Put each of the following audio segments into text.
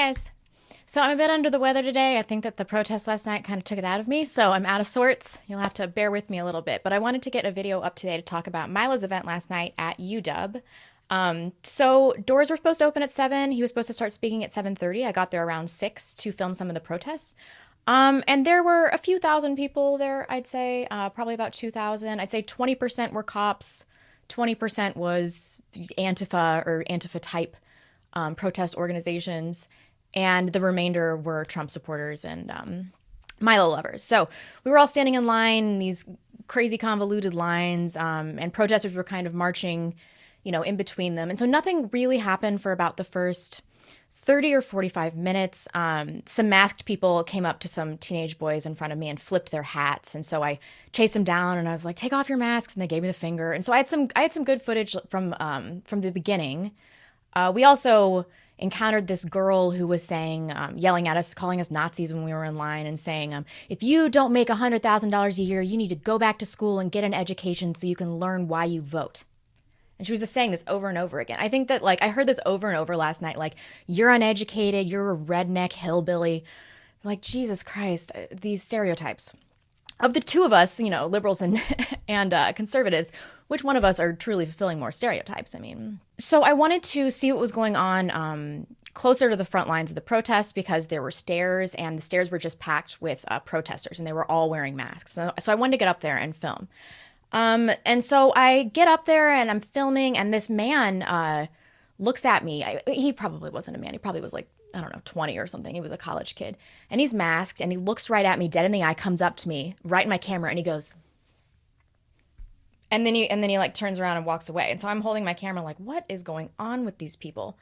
guys. So I'm a bit under the weather today. I think that the protest last night kind of took it out of me, so I'm out of sorts. You'll have to bear with me a little bit, but I wanted to get a video up today to talk about Milo's event last night at UW. So doors were supposed to open at 7. He was supposed to start speaking at 7:30. I got there around 6 to film some of the protests. And there were a few thousand people there, I'd say, probably about 2,000. I'd say 20% were cops, 20% was Antifa or Antifa type protest organizations, and the remainder were Trump supporters and Milo lovers. So we were all standing in line in these crazy convoluted lines, and protesters were kind of marching, in between them. And so nothing really happened for about the first 30 or 45 minutes. Some masked people came up to some teenage boys in front of me and flipped their hats. And so I chased them down and I was like, take off your masks. And they gave me the finger. And so I had some good footage from the beginning. We also encountered this girl who was saying, yelling at us, calling us Nazis when we were in line and saying, if you don't make $100,000 a year, you need to go back to school and get an education so you can learn why you vote. And she was just saying this over and over again. I think that, I heard this over and over last night, you're uneducated, you're a redneck hillbilly. Jesus Christ, these stereotypes. Of the two of us, liberals and conservatives, which one of us are truly fulfilling more stereotypes? So I wanted to see what was going on closer to the front lines of the protest because there were stairs and the stairs were just packed with protesters and they were all wearing masks. So I wanted to get up there and film. And so I get up there and I'm filming and this man looks at me. He probably wasn't a man. He probably was 20 or something. He was a college kid. And he's masked and he looks right at me, dead in the eye, comes up to me, right in my camera, and he goes. And then he turns around and walks away. And so I'm holding my camera what is going on with these people?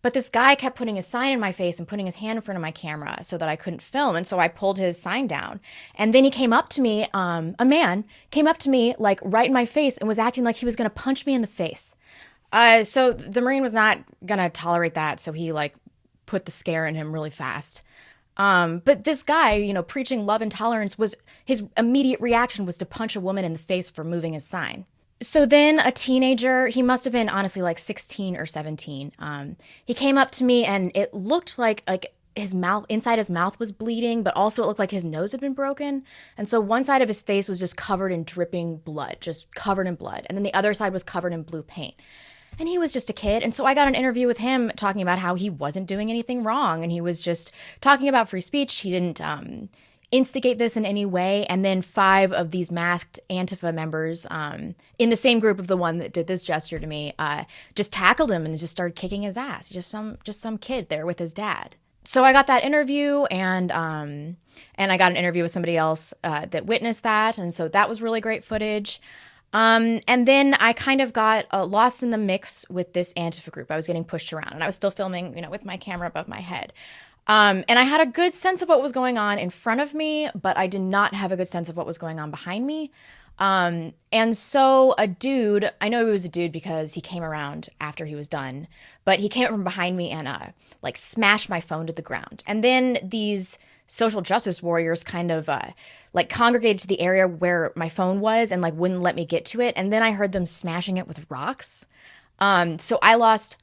But this guy kept putting a sign in my face and putting his hand in front of my camera so that I couldn't film. And so I pulled his sign down. And then he came up to me, a man came up to me right in my face and was acting like he was going to punch me in the face. So the Marine was not going to tolerate that. So he put the scare in him really fast. But this guy, preaching love and tolerance, his immediate reaction was to punch a woman in the face for moving his sign. So then a teenager, he must have been honestly 16 or 17. He came up to me and it looked like his mouth, inside his mouth was bleeding, but also it looked like his nose had been broken. And so one side of his face was just covered in dripping blood, just covered in blood. And then the other side was covered in blue paint. And he was just a kid. And so I got an interview with him talking about how he wasn't doing anything wrong. And he was just talking about free speech. He didn't instigate this in any way. And then 5 of these masked Antifa members in the same group of the one that did this gesture to me just tackled him and just started kicking his ass. Just some kid there with his dad. So I got that interview and I got an interview with somebody else that witnessed that. And so that was really great footage. And then I kind of got lost in the mix with this Antifa group. I was getting pushed around and I was still filming, with my camera above my head. And I had a good sense of what was going on in front of me, but I did not have a good sense of what was going on behind me. And so a dude, I know he was a dude because he came around after he was done, but he came from behind me and smashed my phone to the ground. And then these social justice warriors kind of congregated to the area where my phone was and wouldn't let me get to it. And then I heard them smashing it with rocks. So I lost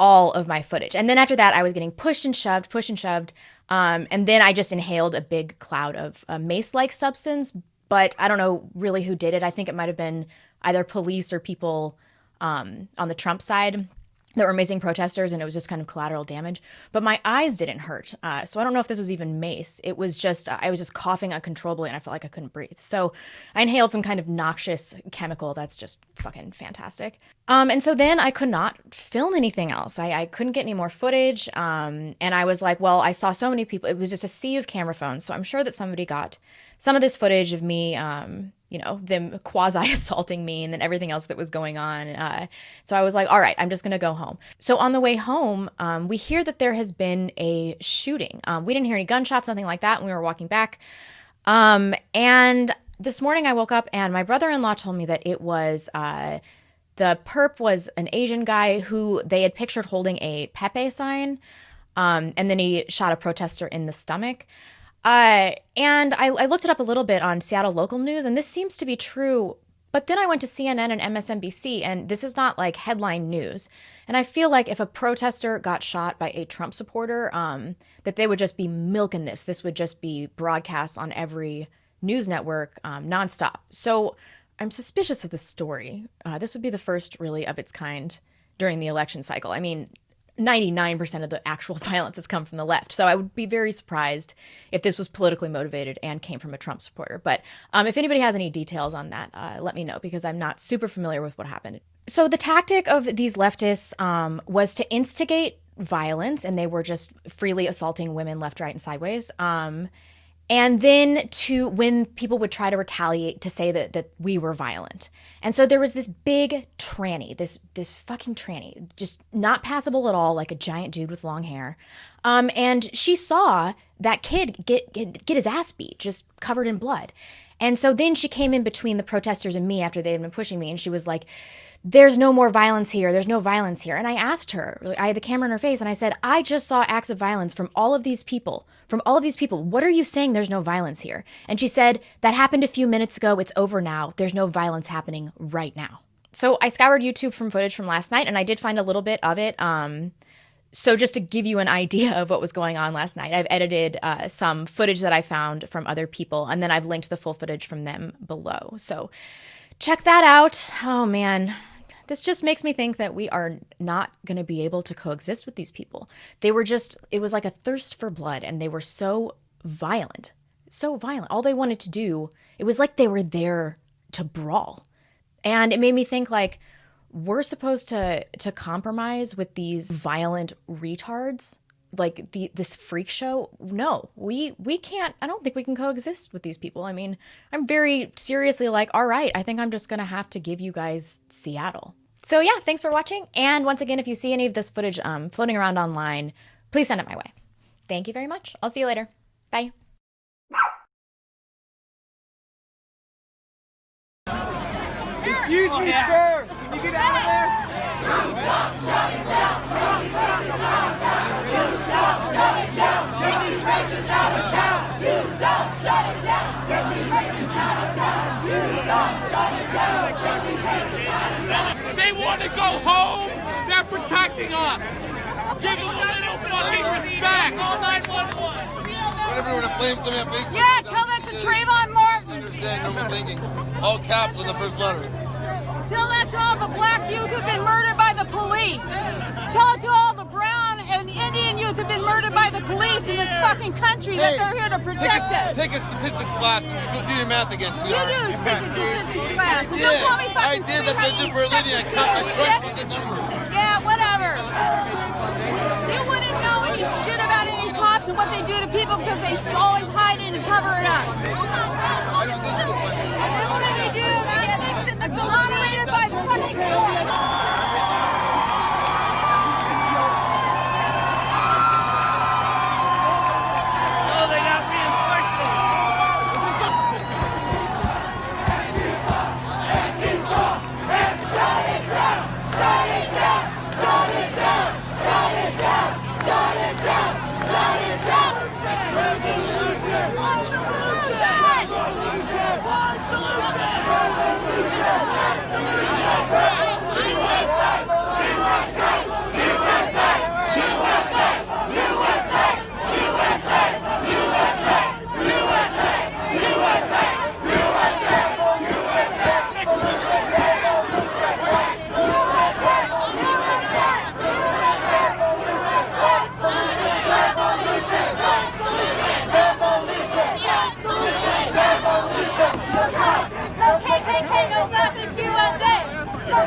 all of my footage. And then after that, I was getting pushed and shoved. And then I just inhaled a big cloud of mace-like substance. But I don't know really who did it. I think it might have been either police or people on the Trump side that were amazing protesters, and it was just kind of collateral damage. But my eyes didn't hurt. So I don't know if this was even mace. It was just, I was just coughing uncontrollably and I felt like I couldn't breathe. So I inhaled some kind of noxious chemical that's just fucking fantastic. And so then I could not film anything else. I couldn't get any more footage. And I was like, well, I saw so many people. It was just a sea of camera phones. So I'm sure that somebody got some of this footage of me, them quasi-assaulting me and then everything else that was going on. So I was like, all right, I'm just going to go home. So on the way home, we hear that there has been a shooting. We didn't hear any gunshots, nothing like that when we were walking back. And this morning I woke up and my brother-in-law told me that it was the perp was an Asian guy who they had pictured holding a Pepe sign. And then he shot a protester in the stomach. And I looked it up a little bit on Seattle local news, and this seems to be true, But then I went to CNN and MSNBC, and this is not like headline news. And I feel like if a protester got shot by a Trump supporter, that they would just be milking this. This would just be broadcast on every news network nonstop. So I'm suspicious of this story. This would be the first really of its kind during the election cycle. I mean, 99% of the actual violence has come from the left. So I would be very surprised if this was politically motivated and came from a Trump supporter. But if anybody has any details on that, let me know, because I'm not super familiar with what happened. So the tactic of these leftists was to instigate violence, and they were just freely assaulting women left, right, and sideways. And then to when people would try to retaliate, to say that we were violent. And so there was this big tranny, this fucking tranny, just not passable at all, like a giant dude with long hair. And she saw that kid get his ass beat, just covered in blood. And so then she came in between the protesters and me after they had been pushing me, and she was like, "There's no more violence here. There's no violence here." And I asked her, I had the camera in her face, and I said, "I just saw acts of violence from all of these people. What are you saying there's no violence here?" And she said, "That happened a few minutes ago. It's over now. There's no violence happening right now." So I scoured YouTube from footage from last night, and I did find a little bit of it. So just to give you an idea of what was going on last night, I've edited some footage that I found from other people, and then I've linked the full footage from them below. So check that out. Oh, man. This just makes me think that we are not going to be able to coexist with these people. It was like a thirst for blood, and they were so violent. So violent. All they wanted to do, it was like they were there to brawl. And it made me think, like, we're supposed to compromise with these violent retards, like this freak show. No, we can't. I don't think we can coexist with these people. I mean, I'm very seriously like, all right, I think I'm just going to have to give you guys Seattle. So yeah, thanks for watching. And once again, if you see any of this footage floating around online, please send it my way. Thank you very much. I'll see you later. Bye. Excuse me, sir. Can you get out of there? Stop, shut it down. Stop, shut it down. Stop, shut it down. Get these racists out of town. Stop, shut it down. Get these racists out of town. Stop, shut it down. Get these racists out of town. They want to go home. They're protecting us. Give them a little fucking respect. Call 911. Whenever you want to blame somebody on Facebook, yeah, tell that to Trayvon Martin. Understand normal thinking. All caps on the first letter. Tell that to all the black youth who've been murdered by the police. Tell it to all the brown and Indian youth who've been murdered by the police in this fucking country, that they're here to protect us. Take a statistics class and go do your math again, sweetheart. You do take a statistics class. And don't call me I fucking did. That's what I did for a living. I cut my crushed fucking number. Yeah, whatever. You wouldn't know any shit about any cops and what they do to people because they always hide it and cover it up. I don't think so. And what do they do? They get exonerated by the fucking court.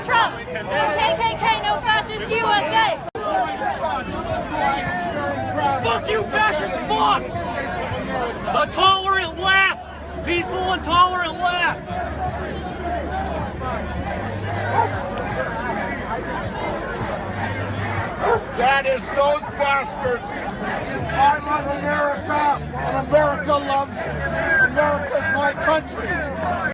Trump, no KKK, no fascist USA. Fuck you, fascist fucks! A tolerant left! Peaceful and tolerant left! That is those bastards. I love America, and America loves America's my country.